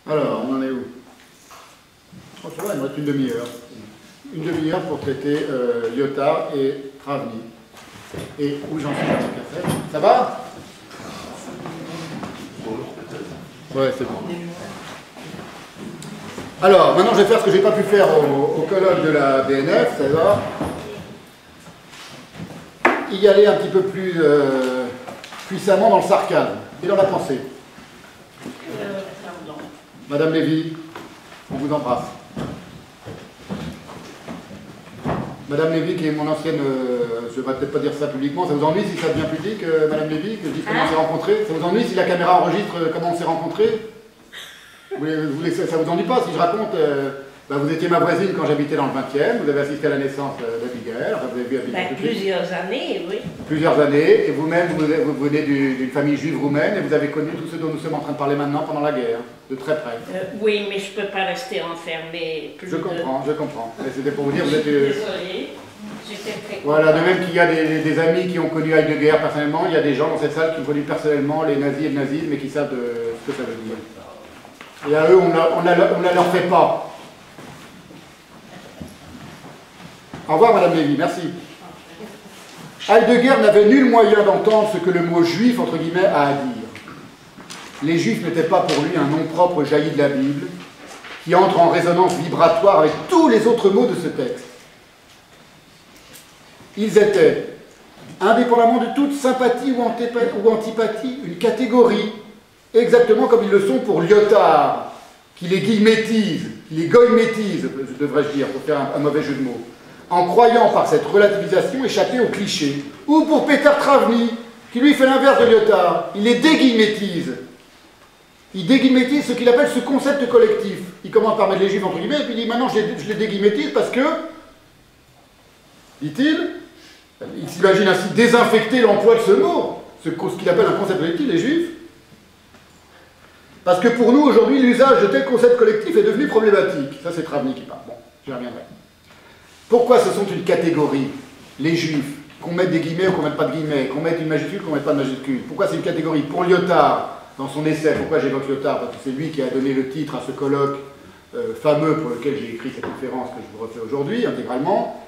Alors, on en est où? Oh, ça va, il me reste une demi-heure. Une demi-heure pour traiter Lyotard et Travny. Et où j'en suis dans ce café? Ça va? Ouais, c'est bon. Alors, maintenant je vais faire ce que je n'ai pas pu faire au colloque de la BNF, ça va y aller un petit peu plus puissamment dans le sarcasme et dans la pensée. Madame Lévy, on vous embrasse. Madame Lévy, qui est mon ancienne, je ne vais peut-être pas dire ça publiquement, ça vous ennuie si ça devient public, Madame Lévy, que je dise comment on s'est rencontrés? Ça vous ennuie si la caméra enregistre comment on s'est rencontrés? Ça vous ennuie pas si je raconte vous étiez ma voisine quand j'habitais dans le 20e, vous avez assisté à la naissance d'Abigail, vous avez vu Abigail plusieurs années, oui. Plusieurs années, et vous-même, vous venez d'une famille juive roumaine, et vous avez connu tout ce dont nous sommes en train de parler maintenant pendant la guerre, de très près. Oui, mais je ne peux pas rester enfermée plus Je comprends. Mais c'était pour vous dire, vous êtes... Désolée, j'étais très... Voilà, de même qu'il y a des amis qui ont connu Heidegger personnellement, il y a des gens dans cette salle qui ont connu personnellement les nazis et le nazisme, et qui savent ce que ça veut dire. Et à eux, on ne la leur fait pas. Au revoir, Madame Lévy, merci. Heidegger n'avait nul moyen d'entendre ce que le mot juif, entre guillemets, a à dire. Les juifs n'étaient pas pour lui un nom propre jailli de la Bible, qui entre en résonance vibratoire avec tous les autres mots de ce texte. Ils étaient, indépendamment de toute sympathie ou antipathie, une catégorie, exactement comme ils le sont pour Lyotard, qui les guillemettise, qui les goillemettise, devrais-je dire, pour faire un mauvais jeu de mots, en croyant par cette relativisation échapper au cliché. Ou pour Peter Travny, qui lui fait l'inverse de Lyotard, il les déguillemetise. Il déguillemetise ce qu'il appelle ce concept collectif. Il commence par mettre les juifs entre guillemets, et puis il dit maintenant je les déguillemetise parce que, dit-il, il s'imagine ainsi désinfecter l'emploi de ce mot, ce qu'il appelle un concept collectif, les juifs, parce que pour nous aujourd'hui l'usage de tel concept collectif est devenu problématique. Ça c'est Travny qui parle. Bon, j'y reviendrai. Pourquoi ce sont une catégorie, les juifs, qu'on mette des guillemets ou qu'on mette pas de guillemets, qu'on mette une majuscule ou qu'on mette pas de majuscule? Pourquoi c'est une catégorie? Pour Lyotard, dans son essai, pourquoi j'évoque Lyotard? Parce que c'est lui qui a donné le titre à ce colloque fameux pour lequel j'ai écrit cette conférence que je vous refais aujourd'hui, intégralement,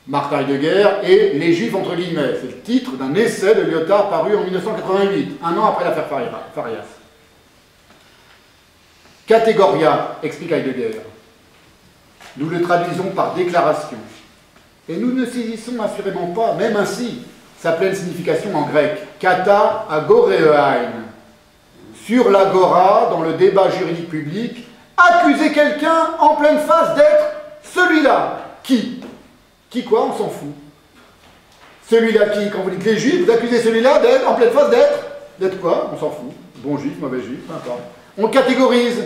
Martin Heidegger et les juifs entre guillemets. C'est le titre d'un essai de Lyotard paru en 1988, un an après l'affaire Farias. Catégoria, explique Heidegger. Nous le traduisons par déclaration. Et nous ne saisissons assurément pas, même ainsi, sa pleine signification en grec. Kata agoreein. Sur l'agora, dans le débat juridique public, accuser quelqu'un en pleine face d'être celui-là. Qui? Qui quoi? On s'en fout. Celui-là qui? Quand vous dites les juifs, vous accusez celui-là d'être en pleine face d'être? D'être quoi? On s'en fout. Bon juif, mauvais juif, peu importe. On le catégorise.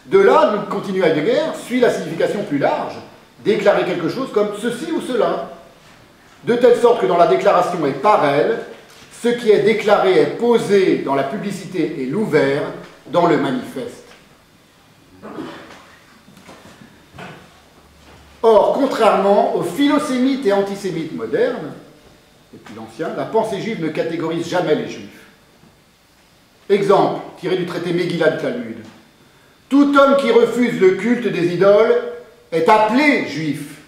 De là, nous continue Heidegger, suit la signification plus large, déclarer quelque chose comme ceci ou cela, de telle sorte que dans la déclaration et par elle, ce qui est déclaré est posé dans la publicité et l'ouvert dans le manifeste. Or, contrairement aux philosémites et antisémites modernes, et plus anciens, la pensée juive ne catégorise jamais les juifs. Exemple, tiré du traité Megillah du Talmud. Tout homme qui refuse le culte des idoles est appelé juif.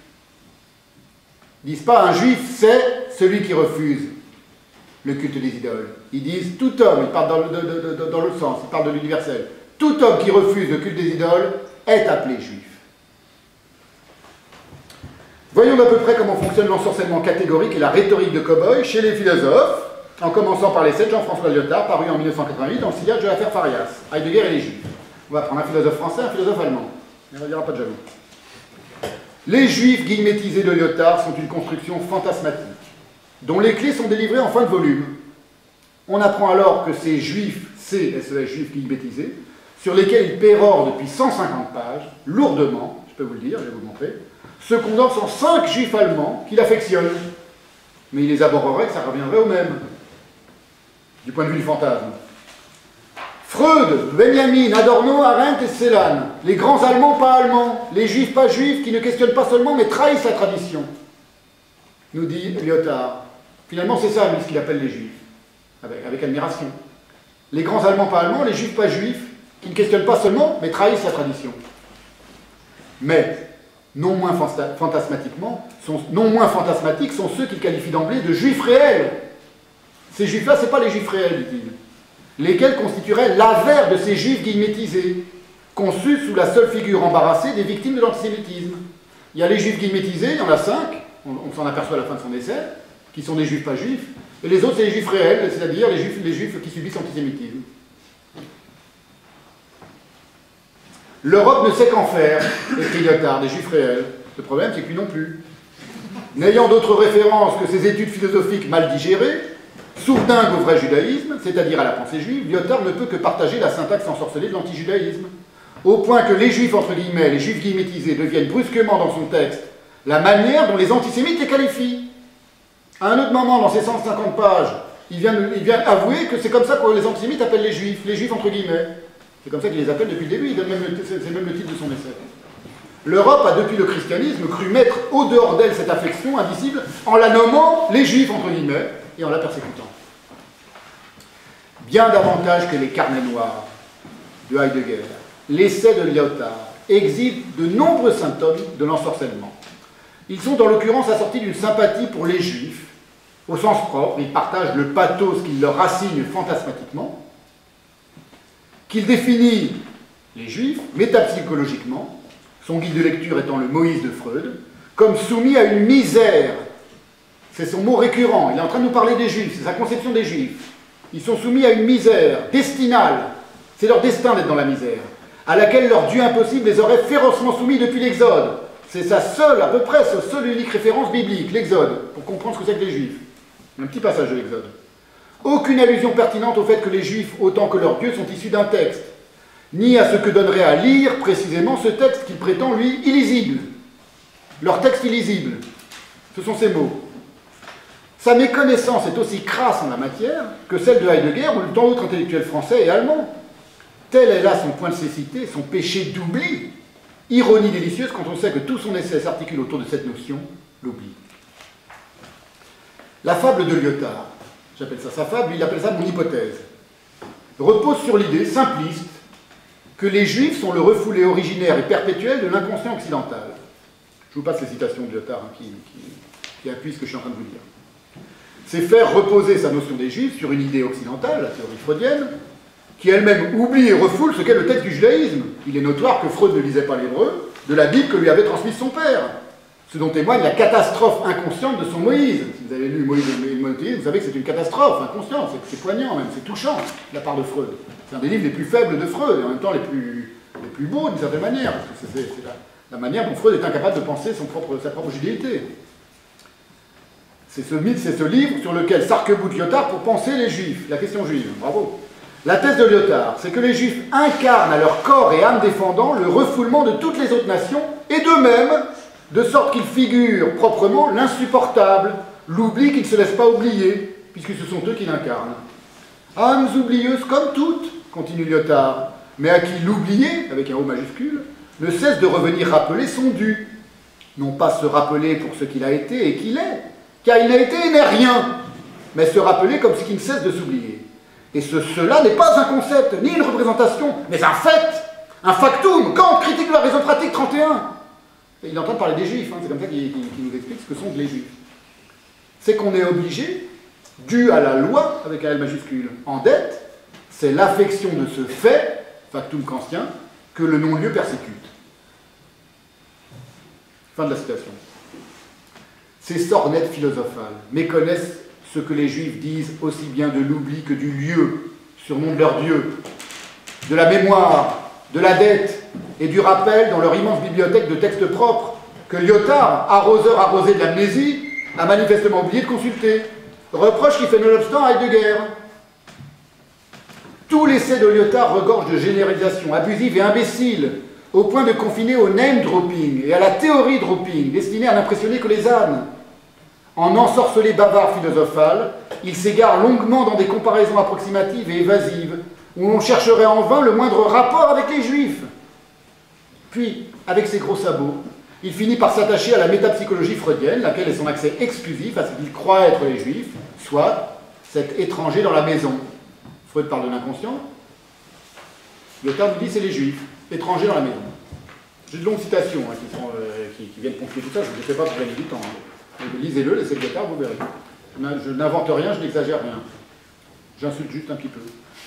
Ils ne disent pas un juif, c'est celui qui refuse le culte des idoles. Ils disent tout homme, ils parlent dans l'autre sens, ils parlent de l'universel. Tout homme qui refuse le culte des idoles est appelé juif. Voyons d'à peu près comment fonctionne l'ensorcellement catégorique et la rhétorique de cow-boy chez les philosophes, en commençant par l'essai de Jean-François Lyotard, paru en 1988 dans le sillage de l'affaire Farias, Heidegger et les Juifs. On va prendre un philosophe français, un philosophe allemand. Il n'y aura pas de jaloux. Les Juifs guillemétisés de Lyotard sont une construction fantasmatique, dont les clés sont délivrées en fin de volume. On apprend alors que ces Juifs, ces Juifs guillemétisés, sur lesquels il pérore depuis 150 pages, lourdement, je peux vous le dire, je vais vous le montrer, se condensent en 5 Juifs allemands qu'il affectionne. Mais il les aborrerait que ça reviendrait au même, du point de vue du fantasme. Freud, Benjamin, Adorno, Arendt et Celan, les grands Allemands pas allemands, les Juifs pas juifs, qui ne questionnent pas seulement mais trahissent la tradition, nous dit Lyotard. Finalement c'est ça lui ce qu'il appelle les Juifs, avec admiration. Les grands Allemands pas allemands, les Juifs pas juifs, qui ne questionnent pas seulement, mais trahissent la tradition. Mais, non moins fantasmatiques sont ceux qu'il qualifie d'emblée de juifs réels. Ces juifs-là, ce n'est pas les juifs réels, dit-il, lesquels constitueraient l'avers de ces juifs guillemétisés, conçus sous la seule figure embarrassée des victimes de l'antisémitisme. Il y a les juifs guillemétisés, il y en a 5, on s'en aperçoit à la fin de son essai, qui sont des juifs pas juifs, et les autres, c'est les juifs réels, c'est-à-dire les juifs qui subissent l'antisémitisme. L'Europe ne sait qu'en faire, écrit Lyotard, des juifs réels. Le problème, c'est que lui non plus. N'ayant d'autres références que ses études philosophiques mal digérées, sourdingue au vrai judaïsme, c'est-à-dire à la pensée juive, Lyotard ne peut que partager la syntaxe ensorcelée de l'antijudaïsme, au point que les juifs, entre guillemets, les juifs guillemétisés, deviennent brusquement dans son texte la manière dont les antisémites les qualifient. À un autre moment, dans ses 150 pages, il vient avouer que c'est comme ça que les antisémites appellent les juifs entre guillemets. C'est comme ça qu'il les appelle depuis le début, c'est même le titre de son essai. L'Europe a, depuis le christianisme, cru mettre au dehors d'elle cette affection indicible en la nommant les juifs, entre guillemets, et en la persécutant. Bien davantage que les carnets noirs de Heidegger, l'essai de Lyotard exhibe de nombreux symptômes de l'ensorcellement. Ils sont en l'occurrence assortis d'une sympathie pour les juifs, au sens propre, ils partagent le pathos qu'il leur assigne fantasmatiquement, qu'il définit les juifs métapsychologiquement, son guide de lecture étant le Moïse de Freud, comme soumis à une misère. C'est son mot récurrent, il est en train de nous parler des juifs, c'est sa conception des juifs. Ils sont soumis à une misère destinale, c'est leur destin d'être dans la misère, à laquelle leur Dieu impossible les aurait férocement soumis depuis l'Exode. C'est sa seule, à peu près, sa seule et unique référence biblique, l'Exode, pour comprendre ce que c'est que les juifs. Un petit passage de l'Exode. Aucune allusion pertinente au fait que les juifs, autant que leurs dieux, sont issus d'un texte, ni à ce que donnerait à lire précisément ce texte qu'il prétend, lui, illisible. Leur texte illisible. Ce sont ces mots. Sa méconnaissance est aussi crasse en la matière que celle de Heidegger ou de tant d'autres intellectuels français et allemands. Tel est là son point de cécité, son péché d'oubli. Ironie délicieuse quand on sait que tout son essai s'articule autour de cette notion, l'oubli. La fable de Lyotard, j'appelle ça sa fable, lui il appelle ça mon hypothèse, repose sur l'idée simpliste que les juifs sont le refoulé originaire et perpétuel de l'inconscient occidental. Je vous passe les citations de Lyotard qui appuient ce que je suis en train de vous dire. C'est faire reposer sa notion des juifs sur une idée occidentale, la théorie freudienne, qui elle-même oublie et refoule ce qu'est le texte du judaïsme. Il est notoire que Freud ne lisait pas l'hébreu de la Bible que lui avait transmise son père, ce dont témoigne la catastrophe inconsciente de son Moïse. Si vous avez lu Moïse et le monothéisme, vous savez que c'est une catastrophe inconsciente, c'est poignant même, c'est touchant, de la part de Freud. C'est un des livres les plus faibles de Freud, et en même temps les plus beaux d'une certaine manière, parce que c'est la manière dont Freud est incapable de penser sa propre judéité. C'est ce livre sur lequel s'arc-boute Lyotard pour penser les juifs, la question juive. Bravo. La thèse de Lyotard, c'est que les juifs incarnent à leur corps et âme défendant le refoulement de toutes les autres nations et d'eux-mêmes, de sorte qu'ils figurent proprement l'insupportable, l'oubli qu'ils ne se laissent pas oublier, puisque ce sont eux qui l'incarnent. Âmes oublieuses comme toutes, continue Lyotard, mais à qui l'oublié, avec un O majuscule, ne cesse de revenir rappeler son dû. Non pas se rappeler pour ce qu'il a été et qu'il est, car il n'a été et n'est rien, mais se rappeler comme ce qui ne cesse de s'oublier. Et cela n'est pas un concept, ni une représentation, mais un fait, un factum. Kant, critique de la raison pratique 31. Et il est en train de parler des juifs, hein, c'est comme ça qu'il nous explique ce que sont les juifs. C'est qu'on est obligé, dû à la loi, avec un L majuscule, en dette, c'est l'affection de ce fait, factum kantien, que le non-lieu persécute. Fin de la citation. Ces sornettes philosophales méconnaissent ce que les juifs disent aussi bien de l'oubli que du lieu, surnom de leur Dieu, de la mémoire, de la dette et du rappel dans leur immense bibliothèque de textes propres que Lyotard, arroseur arrosé de l'amnésie, a manifestement oublié de consulter. Reproche qui fait nonobstant à Heidegger. Tout l'essai de Lyotard regorge de généralisation abusive et imbécile, au point de confiner au name-dropping et à la théorie dropping, destinée à n'impressionner que les ânes. En ensorcelé bavard philosophal, il s'égare longuement dans des comparaisons approximatives et évasives, où l'on chercherait en vain le moindre rapport avec les juifs. Puis, avec ses gros sabots, il finit par s'attacher à la métapsychologie freudienne, laquelle est son accès exclusif à ce qu'il croit être les juifs, soit cet étranger dans la maison. Freud parle de l'inconscient. Lyotard nous dit c'est les juifs, étrangers dans la maison. J'ai de longues citations qui viennent ponctuer tout ça, je ne les fais pas pour gagner du temps. Lisez-le, laissez le Lyotard, vous verrez. Je n'invente rien, je n'exagère rien. J'insulte juste un petit peu.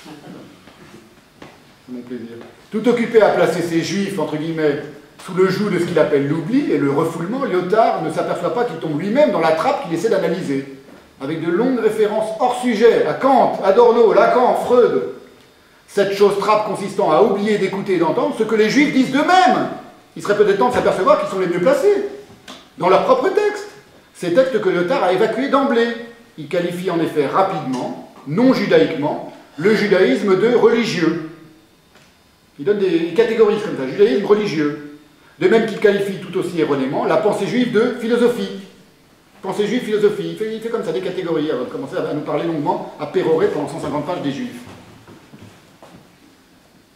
C'est mon plaisir. Tout occupé à placer ces juifs, entre guillemets, sous le joug de ce qu'il appelle l'oubli et le refoulement, Lyotard ne s'aperçoit pas qu'il tombe lui-même dans la trappe qu'il essaie d'analyser, avec de longues références hors sujet à Kant, Adorno, Lacan, Freud. Cette chose trappe consistant à oublier d'écouter et d'entendre ce que les juifs disent d'eux-mêmes. Il serait peut-être temps de s'apercevoir qu'ils sont les mieux placés, dans leurs propres textes. Ces textes que Lyotard a évacués d'emblée. Il qualifie en effet rapidement, non judaïquement, le judaïsme de religieux. Il catégorise comme ça, judaïsme religieux. De même qu'il qualifie tout aussi erronément la pensée juive de philosophie. Pensée juive, philosophie. Il fait comme ça des catégories avant de commencer à nous parler longuement, à pérorer pendant 150 pages des juifs.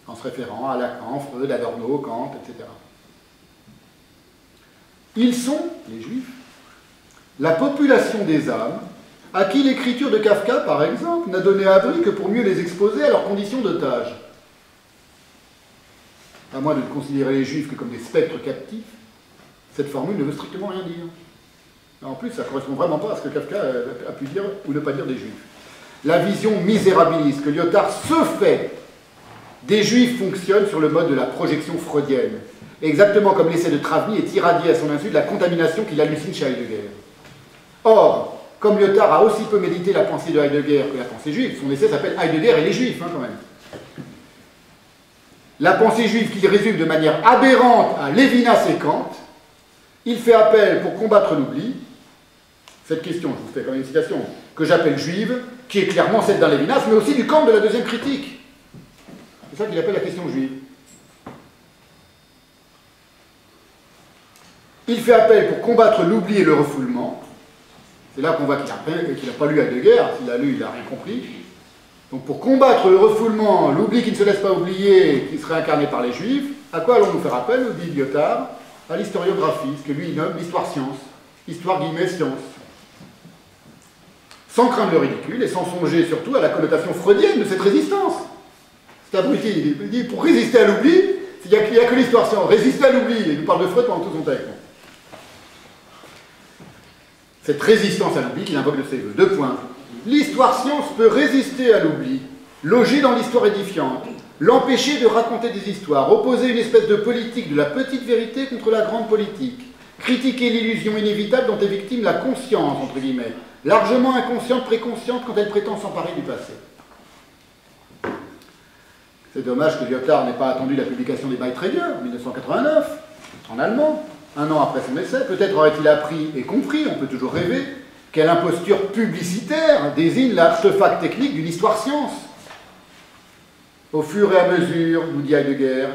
En se référant à Lacan, Freud, Adorno, Kant, etc. Ils sont, les juifs, la population des âmes à qui l'écriture de Kafka, par exemple, n'a donné abri que pour mieux les exposer à leurs conditions d'otages. À moins de considérer les juifs que comme des spectres captifs, cette formule ne veut strictement rien dire. En plus, ça ne correspond vraiment pas à ce que Kafka a pu dire ou ne pas dire des juifs. La vision misérabiliste que Lyotard se fait des juifs fonctionne sur le mode de la projection freudienne, exactement comme l'essai de Travny est irradié à son insu de la contamination qu'il hallucine chez Heidegger. Or, comme Lyotard a aussi peu médité la pensée de Heidegger que la pensée juive, son essai s'appelle Heidegger et les juifs, quand même. La pensée juive qu'il résume de manière aberrante à Lévinas et Kant, il fait appel pour combattre l'oubli, cette question, je vous fais quand même une citation, que j'appelle juive, qui est clairement celle d'un Lévinas, mais aussi du Kant de la deuxième critique. C'est ça qu'il appelle la question juive. Il fait appel pour combattre l'oubli et le refoulement. C'est là qu'on voit qu'il n'a pas lu Heidegger, s'il l'a lu, il n'a rien compris. Donc pour combattre le refoulement, l'oubli qui ne se laisse pas oublier, qui serait incarné par les juifs, à quoi allons-nous faire appel, nous dit Lyotard? À l'historiographie, ce que lui il nomme l'histoire-science. Histoire-science. Sans craindre le ridicule et sans songer surtout à la connotation freudienne de cette résistance. C'est abruti, il dit pour résister à l'oubli, il n'y a que l'histoire-science. Résister à l'oubli, il nous parle de Freud pendant tout son texte. Cette résistance à l'oubli qu'il invoque de ses voeux. 2 points. L'histoire-science peut résister à l'oubli, loger dans l'histoire édifiante, l'empêcher de raconter des histoires, opposer une espèce de politique de la petite vérité contre la grande politique, critiquer l'illusion inévitable dont est victime la conscience, entre guillemets, largement inconsciente, préconsciente quand elle prétend s'emparer du passé. C'est dommage que Lyotard n'ait pas attendu la publication des Beiträge en 1989, en allemand, 1 an après son essai. Peut-être aurait-il appris et compris, on peut toujours rêver, quelle imposture publicitaire désigne l'artefact technique d'une histoire-science. Au fur et à mesure, nous dit Heidegger,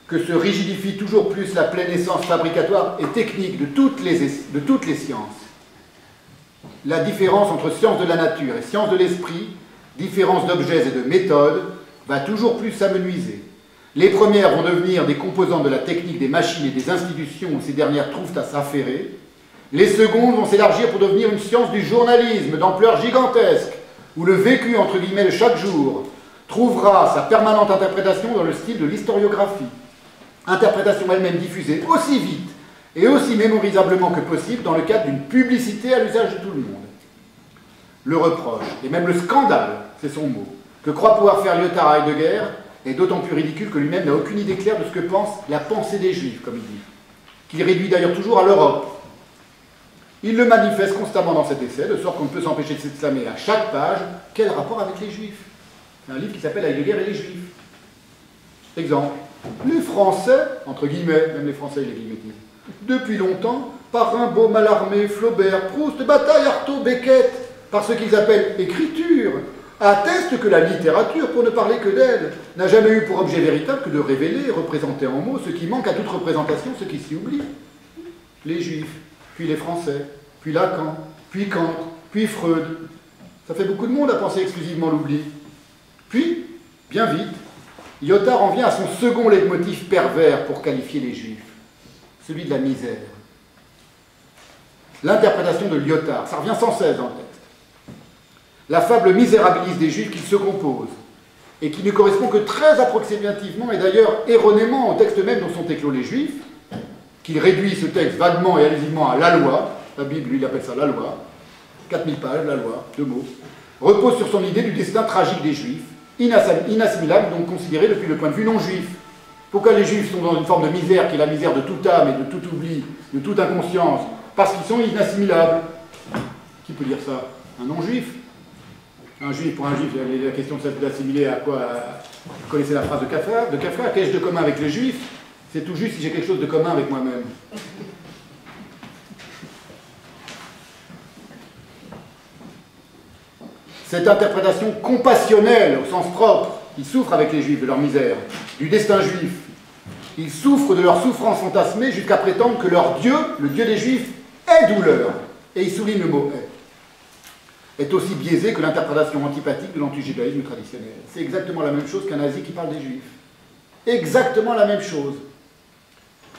que se rigidifie toujours plus la pleine essence fabricatoire et technique de toutes les sciences. La différence entre science de la nature et science de l'esprit, différence d'objets et de méthodes, va toujours plus s'amenuiser. Les premières vont devenir des composantes de la technique des machines et des institutions où ces dernières trouvent à s'affairer. Les secondes vont s'élargir pour devenir une science du journalisme d'ampleur gigantesque, où le vécu, entre guillemets, de chaque jour, trouvera sa permanente interprétation dans le style de l'historiographie. Interprétation elle-même diffusée aussi vite et aussi mémorisablement que possible dans le cadre d'une publicité à l'usage de tout le monde. Le reproche, et même le scandale, c'est son mot, que croit pouvoir faire Lyotard à Heidegger est d'autant plus ridicule que lui-même n'a aucune idée claire de ce que pense la pensée des Juifs, comme il dit, qu'il réduit d'ailleurs toujours à l'Europe. Il le manifeste constamment dans cet essai, de sorte qu'on ne peut s'empêcher de s'exclamer à chaque page « Quel rapport avec les Juifs ?» C'est un livre qui s'appelle Heidegger et les Juifs. Exemple, les Français, entre guillemets, même les Français ils les guillemettisent, depuis longtemps, par Rimbaud, Mallarmé, Flaubert, Proust, Bataille, Artaud, Beckett, par ce qu'ils appellent écriture, attestent que la littérature, pour ne parler que d'elle, n'a jamais eu pour objet véritable que de révéler et représenter en mots ce qui manque à toute représentation, ce qui s'y oublie. Les Juifs, puis les Français, puis Lacan, puis Kant, puis Freud. Ça fait beaucoup de monde à penser exclusivement l'oubli. Puis, bien vite, Lyotard en vient à son second leitmotiv pervers pour qualifier les Juifs, celui de la misère. L'interprétation de Lyotard, ça revient sans cesse dans le texte. La fable misérabiliste des Juifs qu'il se compose, et qui ne correspond que très approximativement, et d'ailleurs erronément, au texte même dont sont éclos les Juifs, qu'il réduit ce texte vaguement et allésivement à la loi, la Bible, lui, il appelle ça la loi, 4000 pages, la loi, 2 mots, repose sur son idée du destin tragique des Juifs, inassimilable, donc considéré depuis le point de vue non-juif. Pourquoi les Juifs sont dans une forme de misère qui est la misère de toute âme et de tout oubli, de toute inconscience? Parce qu'ils sont inassimilables. Qui peut dire ça? Un non-juif. Un juif, pour un juif, la question de d'assimiler à quoi? Vous connaissez la phrase de Kafka, qu'ai-je de commun avec les Juifs? C'est tout juste si j'ai quelque chose de commun avec moi-même. Cette interprétation compassionnelle, au sens propre, ils souffrent avec les Juifs de leur misère, du destin juif. Ils souffrent de leur souffrance fantasmée jusqu'à prétendre que leur Dieu, le Dieu des Juifs, est douleur. Et il souligne le mot est aussi biaisé que l'interprétation antipathique de l'antijudaïsme traditionnel. C'est exactement la même chose qu'un nazi qui parle des Juifs. Exactement la même chose.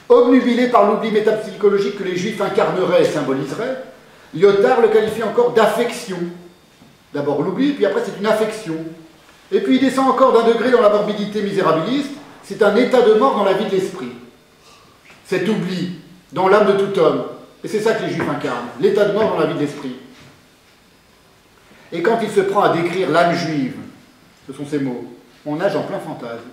Obnubilé par l'oubli métapsychologique que les Juifs incarneraient et symboliseraient, Lyotard le qualifie encore d'affection. D'abord l'oubli, puis après c'est une affection. Et puis il descend encore d'un degré dans la morbidité misérabiliste, c'est un état de mort dans la vie de l'esprit. Cet oubli dans l'âme de tout homme. Et c'est ça que les Juifs incarnent, l'état de mort dans la vie de l'esprit. Et quand il se prend à décrire l'âme juive, ce sont ces mots, on nage en plein fantasme.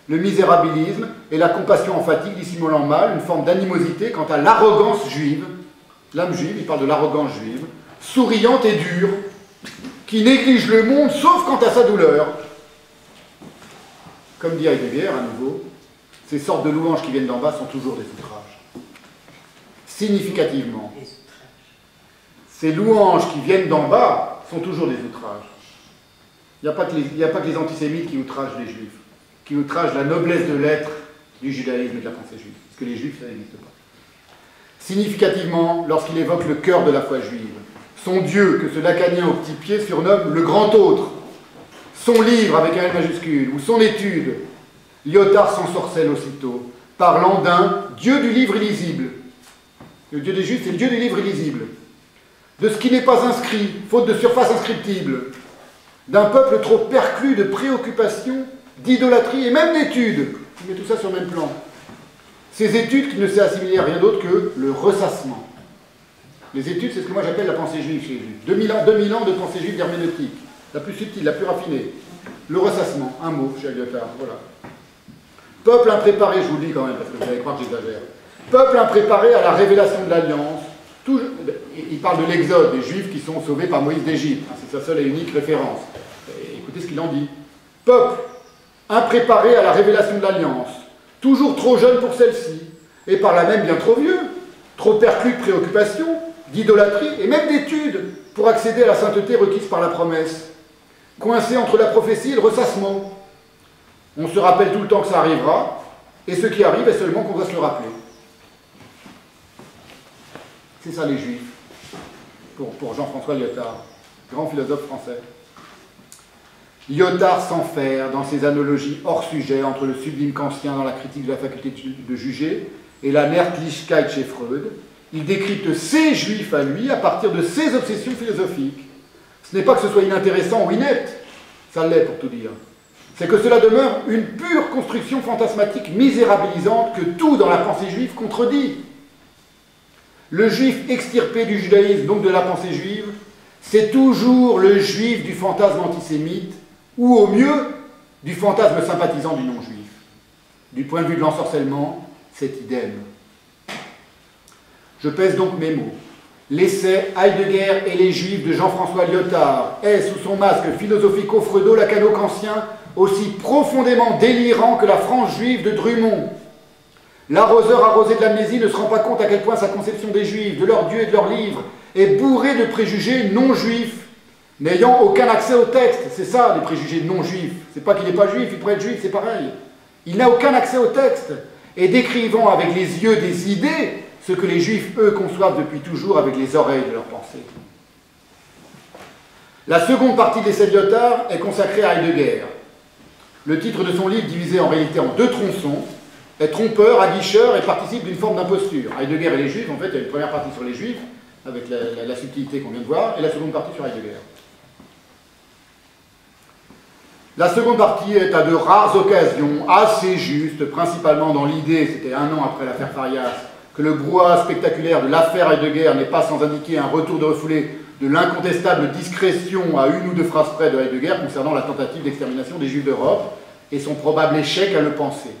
Le misérabilisme et la compassion emphatique dissimulant mal, une forme d'animosité quant à l'arrogance juive. L'âme juive, il parle de l'arrogance juive, souriante et dure, qui néglige le monde sauf quant à sa douleur. Comme dit Heidegger, à nouveau, ces sortes de louanges qui viennent d'en bas sont toujours des outrages. Significativement, ces louanges qui viennent d'en bas sont toujours des outrages. Il n'y a pas que les antisémites qui outragent les Juifs, qui outragent la noblesse de l'être du judaïsme et de la pensée juive, parce que les Juifs, ça n'existe pas. Significativement, lorsqu'il évoque le cœur de la foi juive, son Dieu, que ce lacanien au petit pied surnomme le grand autre, son livre avec un L majuscule, ou son étude, Lyotard s'ensorcelle aussitôt, parlant d'un Dieu du livre illisible. Le Dieu des Juifs, c'est le Dieu du livre illisible. De ce qui n'est pas inscrit, faute de surface inscriptible, d'un peuple trop perclus de préoccupations, d'idolâtrie et même d'études. Il met tout ça sur le même plan. Ces études qui ne s'est assimilé à rien d'autre que le ressassement. Les études, c'est ce que moi j'appelle la pensée juive chez les Juifs. 2000 ans de pensée juive d'herméneutique, la plus subtile, la plus raffinée. Le ressassement, un mot chez Lyotard, voilà. Peuple impréparé, je vous le dis quand même, parce que vous allez croire que j'exagère. Peuple impréparé à la révélation de l'Alliance. Il parle de l'exode, des Juifs qui sont sauvés par Moïse d'Égypte. C'est sa seule et unique référence. Et écoutez ce qu'il en dit. Peuple impréparé à la révélation de l'Alliance, toujours trop jeune pour celle-ci, et par là même bien trop vieux, trop perclus de préoccupations, d'idolâtrie et même d'études pour accéder à la sainteté requise par la promesse, coincé entre la prophétie et le ressassement. On se rappelle tout le temps que ça arrivera, et ce qui arrive est seulement qu'on doit se le rappeler. C'est ça les Juifs, pour Jean-François Lyotard, grand philosophe français. Lyotard s'enferre dans ses analogies hors sujet entre le sublime kantien dans la critique de la faculté de juger et la Nerdlichkeit chez Freud. Il décrypte ses Juifs à lui à partir de ses obsessions philosophiques. Ce n'est pas que ce soit inintéressant ou inepte, ça l'est pour tout dire. C'est que cela demeure une pure construction fantasmatique misérabilisante que tout dans la pensée juive contredit. Le juif extirpé du judaïsme, donc de la pensée juive, c'est toujours le juif du fantasme antisémite, ou au mieux, du fantasme sympathisant du non-juif. Du point de vue de l'ensorcellement, c'est idem. Je pèse donc mes mots. L'essai Heidegger et les Juifs de Jean-François Lyotard est, sous son masque philosophico-freudo-lacano-kantien, aussi profondément délirant que la France juive de Drummond. L'arroseur arrosé de l'amnésie ne se rend pas compte à quel point sa conception des Juifs, de leur Dieu et de leur livre, est bourrée de préjugés non-juifs, n'ayant aucun accès au texte. C'est ça, les préjugés non-juifs. C'est pas qu'il n'est pas juif, il pourrait être juif, c'est pareil. Il n'a aucun accès au texte, et décrivant avec les yeux des idées ce que les Juifs, eux, conçoivent depuis toujours avec les oreilles de leur pensée. La seconde partie de l'essai de Lyotard est consacrée à Heidegger. Le titre de son livre, divisé en réalité en 2 tronçons, est trompeur, aguicheur et participe d'une forme d'imposture. Heidegger et les Juifs, en fait, il y a une première partie sur les Juifs, avec la subtilité qu'on vient de voir, et la seconde partie sur Heidegger. La seconde partie est à de rares occasions assez juste, principalement dans l'idée, c'était un an après l'affaire Farias, que le brouhaha spectaculaire de l'affaire Heidegger n'est pas sans indiquer un retour de refoulé de l'incontestable discrétion à une ou deux phrases près de Heidegger concernant la tentative d'extermination des Juifs d'Europe et son probable échec à le penser.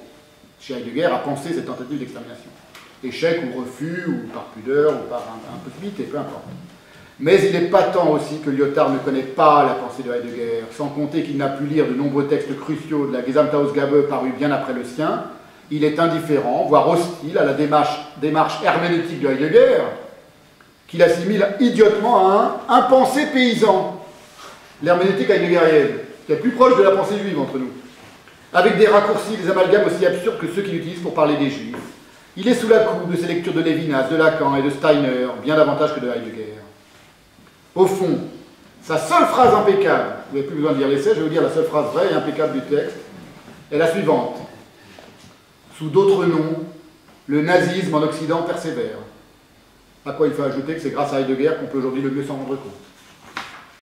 Chez Heidegger, à penser cette tentative d'extermination. Échec ou refus, ou par pudeur, ou par impossibilité, peu importe. Mais il est patent aussi que Lyotard ne connaît pas la pensée de Heidegger, sans compter qu'il n'a pu lire de nombreux textes cruciaux de la Gesamtausgabe parus bien après le sien. Il est indifférent, voire hostile à la démarche herméneutique de Heidegger, qu'il assimile idiotement à un pensée paysan. L'herméneutique heideggerienne, qui est plus proche de la pensée juive entre nous, avec des raccourcis, des amalgames aussi absurdes que ceux qu'il utilise pour parler des Juifs. Il est sous la coupe de ses lectures de Lévinas, de Lacan et de Steiner, bien davantage que de Heidegger. Au fond, sa seule phrase impeccable, vous n'avez plus besoin de lire l'essai, je vais vous dire la seule phrase vraie et impeccable du texte, est la suivante. Sous d'autres noms, le nazisme en Occident persévère. À quoi il faut ajouter que c'est grâce à Heidegger qu'on peut aujourd'hui le mieux s'en rendre compte.